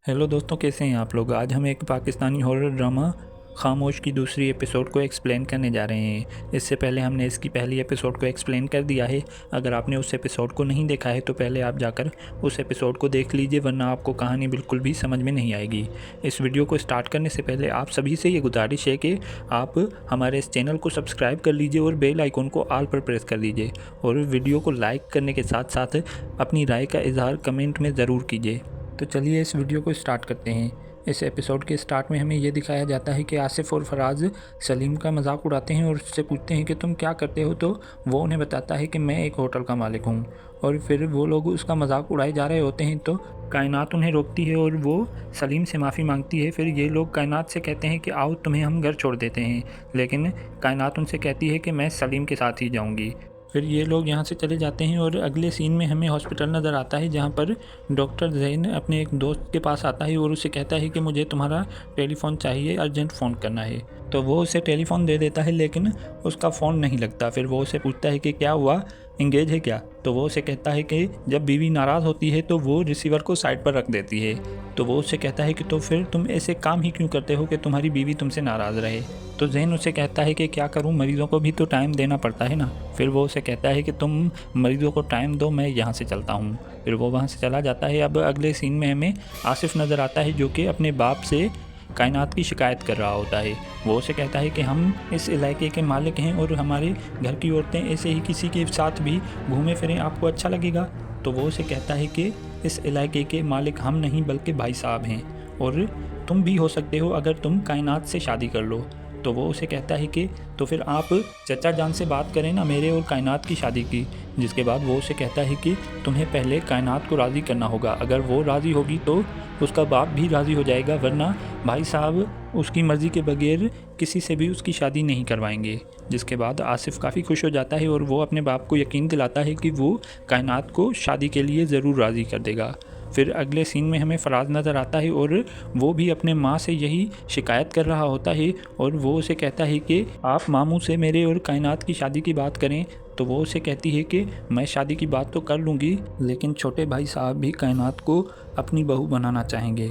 Hello दोस्तों, कैसे हैं आप लोग। आज हम एक पाकिस्तानी हॉरर ड्रामा खामोश की दूसरी एपिसोड को एक्सप्लेन करने जा रहे हैं। इससे पहले हमने इसकी पहली एपिसोड को एक्सप्लेन कर दिया है। अगर आपने उस एपिसोड को नहीं देखा है तो पहले आप जाकर उस एपिसोड को देख लीजिए, वरना आपको कहानी बिल्कुल भी समझ में नहीं आएगी। इस वीडियो को स्टार्ट करने से पहले आप सभी से ये गुजारिश है कि आप हमारे इस चैनल को सब्सक्राइब कर लीजिए और बेल आइकन को ऑल पर प्रेस कर लीजिए, और वीडियो को लाइक करने के साथ साथ अपनी राय का इजहार कमेंट में ज़रूर कीजिए। तो चलिए इस वीडियो को स्टार्ट करते हैं। इस एपिसोड के स्टार्ट में हमें ये दिखाया जाता है कि आसिफ और फराज सलीम का मजाक उड़ाते हैं और उससे पूछते हैं कि तुम क्या करते हो, तो वो उन्हें बताता है कि मैं एक होटल का मालिक हूँ। और फिर वो लोग उसका मजाक उड़ाए जा रहे होते हैं तो कायनात उन्हें रोकती है और वो सलीम से माफ़ी मांगती है। फिर ये लोग कायनात से कहते हैं कि आओ तुम्हें हम घर छोड़ देते हैं, लेकिन कायनात उनसे कहती है कि मैं सलीम के साथ ही जाऊँगी। फिर ये लोग यहाँ से चले जाते हैं और अगले सीन में हमें हॉस्पिटल नज़र आता है, जहाँ पर डॉक्टर जैन अपने एक दोस्त के पास आता है और उसे कहता है कि मुझे तुम्हारा टेलीफ़ोन चाहिए, अर्जेंट फ़ोन करना है। तो वो उसे टेलीफ़ोन दे देता है, लेकिन उसका फ़ोन नहीं लगता। फिर वो उसे पूछता है कि क्या हुआ, इंगेज है क्या। तो वो उसे कहता है कि जब बीवी नाराज़ होती है तो वो रिसीवर को साइड पर रख देती है। तो वो उससे कहता है कि तो फिर तुम ऐसे काम ही क्यों करते हो कि तुम्हारी बीवी तुमसे नाराज़ रहे। तो जैन उसे कहता है कि क्या करूं, मरीज़ों को भी तो टाइम देना पड़ता है ना। फिर वो उसे कहता है कि तुम मरीज़ों को टाइम दो, मैं यहाँ से चलता हूँ। फिर वो वहाँ से चला जाता है। अब अगले सीन में हमें आसिफ नज़र आता है, जो कि अपने बाप से कायनात की शिकायत कर रहा होता है। वो उसे कहता है कि हम इस इलाके के मालिक हैं और हमारे घर की औरतें ऐसे ही किसी के साथ भी घूमे फिरें, आपको अच्छा लगेगा। तो वो उसे कहता है कि इस इलाके के मालिक हम नहीं बल्कि भाई साहब हैं, और तुम भी हो सकते हो अगर तुम कायनात से शादी कर लो। तो वो उसे कहता है कि तो फिर आप चचा जान से बात करें ना मेरे और कायनात की शादी की। जिसके बाद वो उसे कहता है कि तुम्हें पहले कायनात को राज़ी करना होगा, अगर वो राज़ी होगी तो उसका बाप भी राज़ी हो जाएगा, वरना भाई साहब उसकी मर्ज़ी के बगैर किसी से भी उसकी शादी नहीं करवाएंगे। जिसके बाद आसिफ काफ़ी खुश हो जाता है और वो अपने बाप को यकीन दिलाता है कि वो कायनात को शादी के लिए ज़रूर राज़ी कर देगा। फिर अगले सीन में हमें फराज नज़र आता है और वो भी अपने माँ से यही शिकायत कर रहा होता है, और वो उसे कहता है कि आप मामू से मेरे और कायनात की शादी की बात करें। तो वो उसे कहती है कि मैं शादी की बात तो कर लूँगी, लेकिन छोटे भाई साहब भी कायनात को अपनी बहू बनाना चाहेंगे।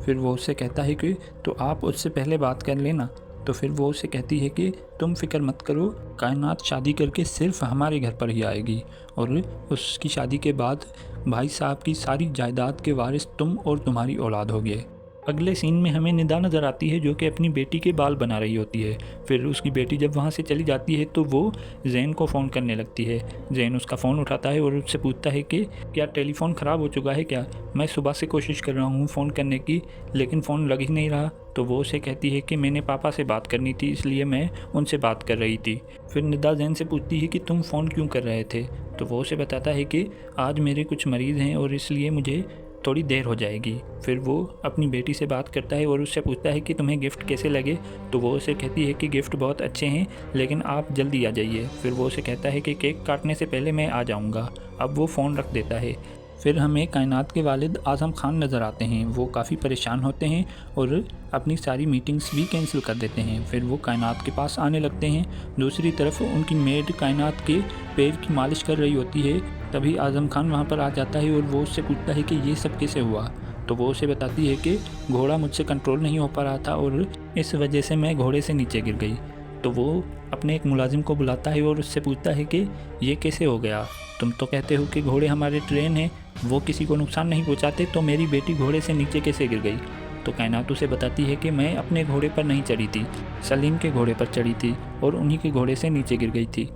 फिर वो उससे कहता है कि तो आप उससे पहले बात कर लेना। तो फिर वो उसे कहती है कि तुम फिक्र मत करो, कायनात शादी करके सिर्फ हमारे घर पर ही आएगी, और उसकी शादी के बाद भाई साहब की सारी जायदाद के वारिस तुम और तुम्हारी औलाद होगे। अगले सीन में हमें निदा नज़र आती है, जो कि अपनी बेटी के बाल बना रही होती है। फिर उसकी बेटी जब वहाँ से चली जाती है तो वो जैन को फ़ोन करने लगती है। जैन उसका फ़ोन उठाता है और उससे पूछता है कि क्या टेलीफ़ोन ख़राब हो चुका है क्या, मैं सुबह से कोशिश कर रहा हूँ फ़ोन करने की, लेकिन फ़ोन लग ही नहीं रहा। तो वो उसे कहती है कि मैंने पापा से बात करनी थी, इसलिए मैं उनसे बात कर रही थी। फिर निदा जैन से पूछती है कि तुम फ़ोन क्यों कर रहे थे। तो वो उसे बताता है कि आज मेरे कुछ मरीज़ हैं और इसलिए मुझे थोड़ी देर हो जाएगी। फिर वो अपनी बेटी से बात करता है और उससे पूछता है कि तुम्हें गिफ्ट कैसे लगे। तो वो उसे कहती है कि गिफ्ट बहुत अच्छे हैं, लेकिन आप जल्दी आ जाइए। फिर वो उसे कहता है कि केक काटने से पहले मैं आ जाऊंगा। अब वो फ़ोन रख देता है। फिर हमें कायनात के वालिद आज़म खान नज़र आते हैं। वो काफ़ी परेशान होते हैं और अपनी सारी मीटिंग्स भी कैंसिल कर देते हैं। फिर वो कायनात के पास आने लगते हैं। दूसरी तरफ उनकी मेड कायनात के पैर की मालिश कर रही होती है। तभी आज़म खान वहाँ पर आ जाता है और वो उससे पूछता है कि ये सब कैसे हुआ। तो वो उसे बताती है कि घोड़ा मुझसे कंट्रोल नहीं हो पा रहा था और इस वजह से मैं घोड़े से नीचे गिर गई। तो वो अपने एक मुलाजिम को बुलाता है और उससे पूछता है कि ये कैसे हो गया, तुम तो कहते हो कि घोड़े हमारे ट्रेन हैं, वो किसी को नुकसान नहीं पहुंचाते, तो मेरी बेटी घोड़े से नीचे कैसे गिर गई। तो कायनात उसे बताती है कि मैं अपने घोड़े पर नहीं चढ़ी थी, सलीम के घोड़े पर चढ़ी थी और उन्हीं के घोड़े से नीचे गिर गई थी।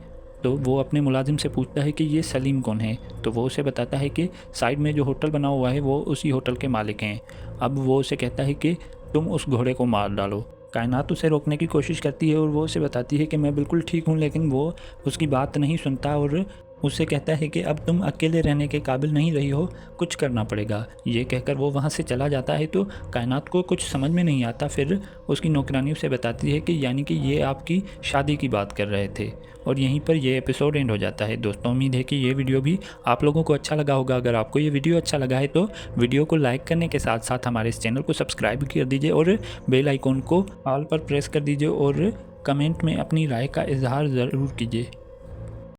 तो वो अपने मुलाजिम से पूछता है कि ये सलीम कौन है। तो वो उसे बताता है कि साइड में जो होटल बना हुआ है वो उसी होटल के मालिक हैं। अब वो उसे कहता है कि तुम उस घोड़े को मार डालो। कायनात उसे रोकने की कोशिश करती है और वो उसे बताती है कि मैं बिल्कुल ठीक हूँ, लेकिन वो उसकी बात नहीं सुनता और उससे कहता है कि अब तुम अकेले रहने के काबिल नहीं रही हो, कुछ करना पड़ेगा। ये कहकर वो वहाँ से चला जाता है। तो कायनात को कुछ समझ में नहीं आता। फिर उसकी नौकरानी उसे बताती है कि यानी कि ये आपकी शादी की बात कर रहे थे, और यहीं पर ये एपिसोड एंड हो जाता है। दोस्तों, उम्मीद है कि ये वीडियो भी आप लोगों को अच्छा लगा होगा। अगर आपको ये वीडियो अच्छा लगा है तो वीडियो को लाइक करने के साथ साथ हमारे इस चैनल को सब्सक्राइब कर दीजिए और बेल आइकॉन को ऑल पर प्रेस कर दीजिए, और कमेंट में अपनी राय का इजहार ज़रूर कीजिए।